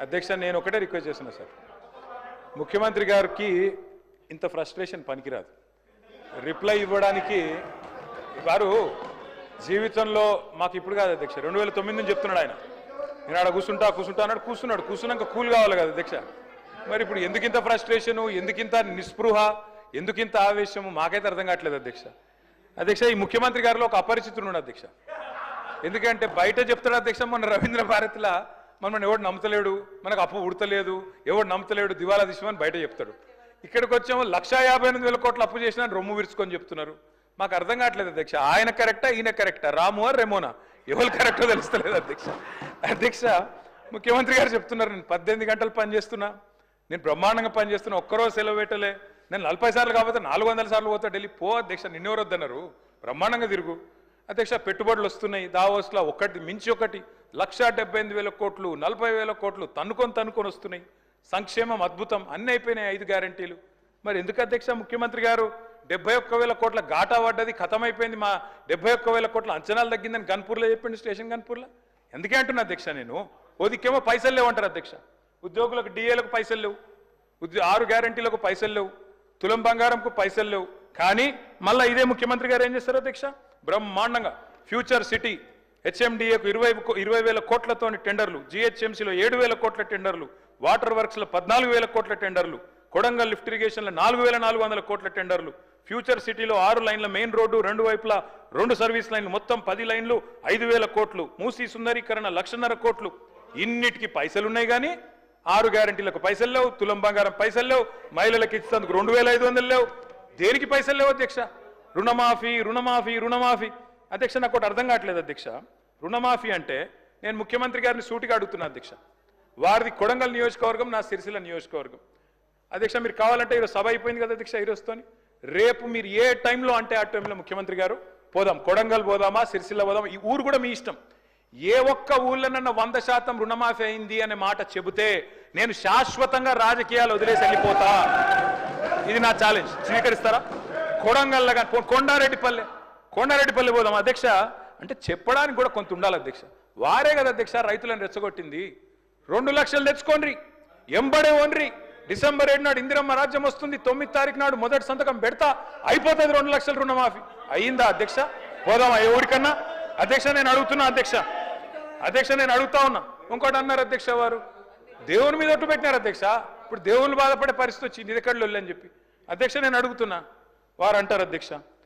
అధ్యక్ష నేను ఒకటే రిక్వెస్ట్ చేస్తున్నా సార్, ముఖ్యమంత్రి గారికి ఇంత ఫ్రస్ట్రేషన్ పనికిరాదు. రిప్లై ఇవ్వడానికి వారు జీవితంలో మాకు ఇప్పుడు కాదు అధ్యక్ష, 2009 నుంచి చెప్తున్నాడు ఆయన. నేను ఆడ కూర్చుంటా అన్నాడు, కూర్చున్నాక కూల్ కావాలి కదా అధ్యక్ష. మరి ఇప్పుడు ఎందుకింత ఫ్రస్ట్రేషను, ఎందుకింత నిస్పృహ, ఎందుకింత ఆవేశము మాకైతే అర్థం కావట్లేదు అధ్యక్ష. ఈ ముఖ్యమంత్రి గారిలో ఒక అపరిచితుడు అధ్యక్ష. ఎందుకంటే బయట చెప్తాడు అధ్యక్ష, మొన్న రవీంద్ర భారతిలా మనల్ని ఎవడు నమ్ముతలేడు, మనకు అప్పు ఉడతలేదు, ఎవడు నమ్ముతలేడు, దివాలా తీసామని బయట చెప్తాడు. ఇక్కడికి వచ్చాము 1,58,000 కోట్లు అప్పు చేసినా రొమ్ము విరుచుకొని చెప్తున్నారు. మాకు అర్థం కావట్లేదు అధ్యక్ష, ఆయన కరెక్టా ఈయన కరెక్టా, రాము రెమోనా, ఎవరు కరెక్టో తెలుస్తలేదు అధ్యక్ష. ముఖ్యమంత్రి గారు చెప్తున్నారు నేను 18 గంటలు పనిచేస్తున్నా, నేను బ్రహ్మాండంగా పనిచేస్తున్నా, ఒక్కరోజు సెలవు పెట్టలే, నేను 40 సార్లు కాకపోతే 400 సార్లు పోతా ఢిల్లీ. పో అధ్యక్ష, నిన్నెవరు వద్దన్నారు, బ్రహ్మాండంగా తిరుగు అధ్యక్ష. పెట్టుబడులు వస్తున్నాయి దావోస్లో, ఒకటి మించి ఒకటి, 1,78,000 కోట్లు, 40,000 కోట్లు తన్నుకొని వస్తున్నాయి. సంక్షేమం అద్భుతం, అన్ని అయిపోయినాయి 5 గ్యారంటీలు. మరి ఎందుకు అధ్యక్ష ముఖ్యమంత్రి గారు 71,000 కోట్ల ఘాటా పడ్డది, ఖతమైపోయింది, మా 71,000 కోట్ల అంచనాలు తగ్గిందని గన్పూర్లో చెప్పిండు, స్టేషన్ గన్పూర్లో. ఎందుకే అంటున్నా అధ్యక్ష, నేను ఓదికేమో పైసలు లేవంటారు అధ్యక్ష, ఉద్యోగులకు డిఏలకు పైసలు లేవు, 6 గ్యారంటీలకు పైసలు లేవు, తులం బంగారంకు పైసలు లేవు. కానీ మళ్ళీ ఇదే ముఖ్యమంత్రి గారు ఏం చేస్తారు అధ్యక్ష, బ్రహ్మాండంగా ఫ్యూచర్ సిటీ హెచ్ఎండిఏకు 20,000 కోట్లతోని టెండర్లు, జిహెచ్ఎంసీలో 7,000 కోట్ల టెండర్లు, వాటర్ వర్క్స్లో 14,000 కోట్ల టెండర్లు, కొడంగల్ లిఫ్ట్ ఇరిగేషన్లో 4,400 కోట్ల టెండర్లు, ఫ్యూచర్ సిటీలో 6 లైన్ల మెయిన్ రోడ్డు, 2 వైపులా 2 సర్వీస్ లైన్లు, మొత్తం 10 లైన్లు 5,000 కోట్లు, మూసీ సుందరీకరణ 1,50,000 కోట్లు. ఇన్నిటికి పైసలు ఉన్నాయి కానీ 6 గ్యారంటీలకు పైసలు లేవు, తులం బంగారం పైసలు లేవు, మహిళలకు ఇచ్చేందుకు 2,500 లేవు. దేనికి పైసలు లేవు అధ్యక్ష? రుణమాఫీ అధ్యక్ష. నాకు ఒకటి అర్థం కావట్లేదు అధ్యక్ష. రుణమాఫీ అంటే నేను ముఖ్యమంత్రి గారిని సూటిగా అడుగుతున్నా అధ్యక్ష, వారిది కొడంగల్ నియోజకవర్గం, నా సిరిసిల్ల నియోజకవర్గం అధ్యక్ష. మీరు కావాలంటే ఈరోజు సభ అయిపోయింది కదా అధ్యక్ష, ఈరోజుతోని రేపు మీరు ఏ టైంలో అంటే ఆ టైంలో ముఖ్యమంత్రి గారు పోదాం, కొడంగల్ పోదామా, సిరిసిల్ల పోదామా, ఈ ఊరు కూడా మీ ఇష్టం. ఏ ఒక్క ఊళ్ళోనన్నా 100% రుణమాఫీ అయింది అనే మాట చెబితే నేను శాశ్వతంగా రాజకీయాలు వదిలేసి వెళ్ళిపోతా. ఇది నా ఛాలెంజ్, స్వీకరిస్తారా? కొడంగల్ కొండారెడ్డిపల్లి పోదాం అధ్యక్ష. అంటే చెప్పడానికి కూడా కొంత ఉండాలి అధ్యక్ష. వారే కదా అధ్యక్ష రైతులను రెచ్చగొట్టింది. 2 లక్షలు తెచ్చుకోండి, ఎంబడే ఓన్రి, డిసెంబర్ 7 నాడు ఇందిరమ్మ రాజ్యం వస్తుంది, 9 తారీఖు నాడు మొదటి సంతకం పెడతా, అయిపోతుంది 2 లక్షల రుణమాఫీ. అయ్యిందా అధ్యక్ష? పోదామా ఎవరికన్నా అధ్యక్ష? నేను అడుగుతున్నా అధ్యక్ష, నేను అడుగుతా ఉన్నా. ఇంకోటి అన్నారు అధ్యక్ష, వారు దేవుని మీద ఒట్టు పెట్టినారు అధ్యక్ష. ఇప్పుడు దేవుళ్ళు బాధపడే పరిస్థితి వచ్చింది, ఇది ఎక్కడ అని చెప్పి అధ్యక్ష నేను అడుగుతున్నా. వారు అంటారు అధ్యక్ష,